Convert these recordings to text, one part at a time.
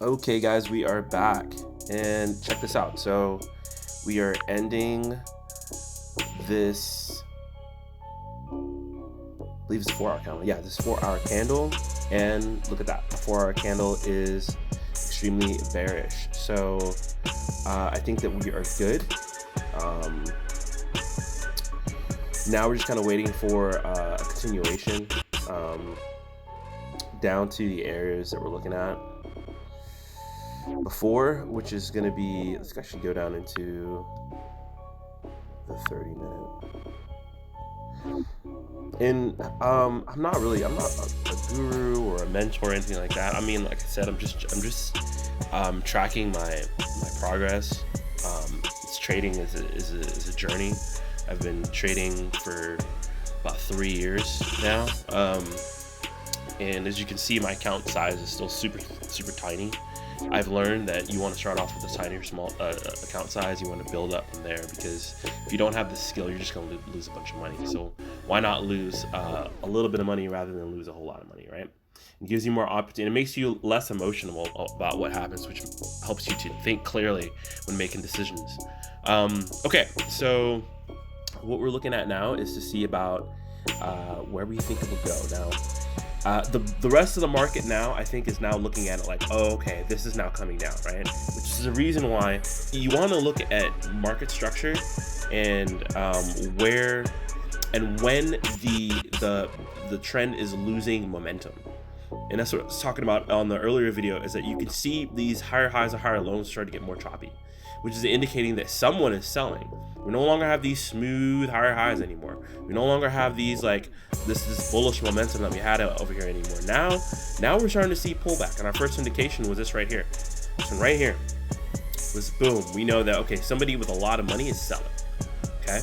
Okay, guys, we are back, and check this out. So we are ending this, I believe it's a 4-hour candle. Yeah, this 4-hour candle, and look at that. A 4-hour candle is extremely bearish. So I think that we are good. Now we're just kind of waiting for a continuation down to the areas that we're looking at before, which is going to be, let's actually go down into the 30-minute. And I'm not a guru or a mentor or anything like that. I mean, like I said, I'm just tracking my progress. Trading is a journey. I've been trading for about 3 years now, and as you can see, my account size is still super tiny. I've learned that you want to start off with a tinier small account size. You want to build up from there, because if you don't have the skill, you're just going to lose a bunch of money. So why not lose a little bit of money rather than lose a whole lot of money, right? It gives you more opportunity. It makes you less emotional about what happens, which helps you to think clearly when making decisions. Okay, so what we're looking at now is to see about where we think it will go. Now, the rest of the market now, I think, is now looking at it like, oh, okay, this is now coming down, right? Which is the reason why you want to look at market structure and where and when the trend is losing momentum. And that's what I was talking about on the earlier video, is that you can see these higher highs and higher lows start to get more choppy, which is indicating that someone is selling. We no longer have these smooth higher highs anymore. We no longer have these like this bullish momentum that we had over here anymore. Now we're starting to see pullback, and our first indication was this right here. This one right here was boom. We know that, okay, somebody with a lot of money is selling. Okay.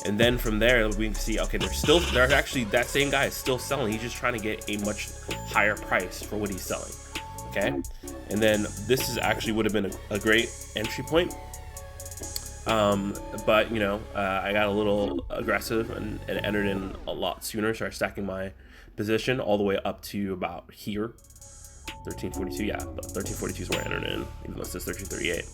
And then from there, we can see, okay, they're actually, that same guy is still selling. He's just trying to get a much higher price for what he's selling. Okay. And then this is actually would have been a great entry point. But you know, I got a little aggressive and entered in a lot sooner. Started stacking my position all the way up to about here. 1342, yeah, but 1342 is where I entered in, even though it says 1338.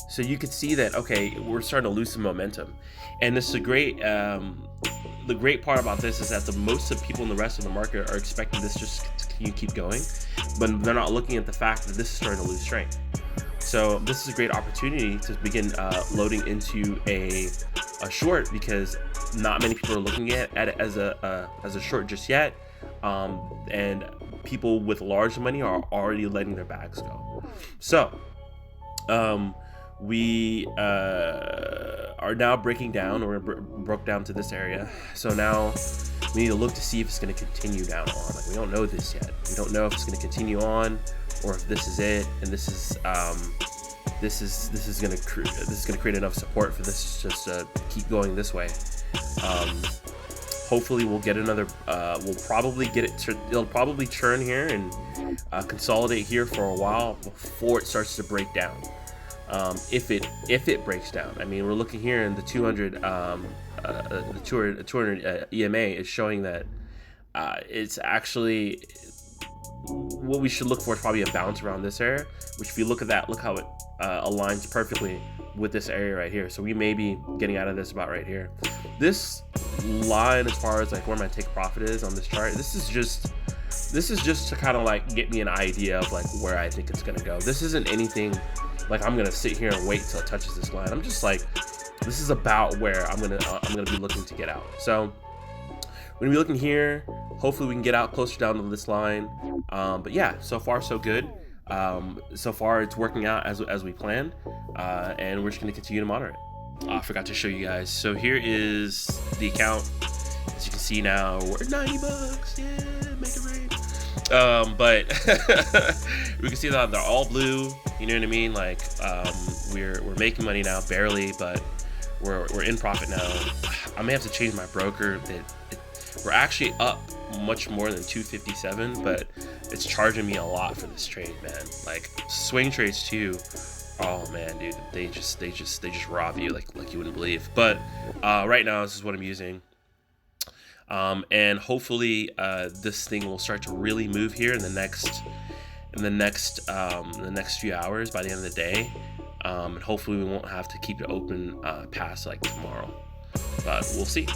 So you could see that, okay, we're starting to lose some momentum. And this is a great, the great part about this is that the most of people in the rest of the market are expecting this just to keep going, but they're not looking at the fact that this is starting to lose strength. So this is a great opportunity to begin loading into a short, because not many people are looking at it as a short just yet. And people with large money are already letting their bags go. So, we are now breaking down, or broke down to this area. So now we need to look to see if it's going to continue down on. Like, we don't know this yet. We don't know if it's going to continue on, or if this is it. And this is going to create enough support for this just to keep going this way. Hopefully we'll get another. We'll probably get it. It'll probably churn here and consolidate here for a while before it starts to break down. If it breaks down, I mean, we're looking here in the 200 EMA is showing that it's actually, what we should look for is probably a bounce around this area, which if you look at that, look how it aligns perfectly with this area right here. So we may be getting out of this about right here. This line, as far as like where my take profit is on this chart, this is just to kind of like get me an idea of like where I think it's gonna go. This isn't anything like I'm gonna sit here and wait till it touches this line. I'm just like, this is about where I'm gonna be looking to get out. So we're gonna be looking here. Hopefully we can get out closer down to this line. But yeah, so far so good. So far it's working out as we planned, and we're just gonna continue to monitor it. I forgot to show you guys. So here is the account. As you can see now, we're at $90. Yeah, make it rain. But we can see that they're all blue. You know what I mean? Like, we're making money now, barely, but we're in profit now. I may have to change my broker. We're actually up much more than 257, but it's charging me a lot for this trade, man. Like, swing trades too. Oh man, dude, they just rob you like you wouldn't believe. But right now, this is what I'm using. And hopefully this thing will start to really move here in the in the next few hours by the end of the day, and hopefully we won't have to keep it open past like tomorrow, but we'll see.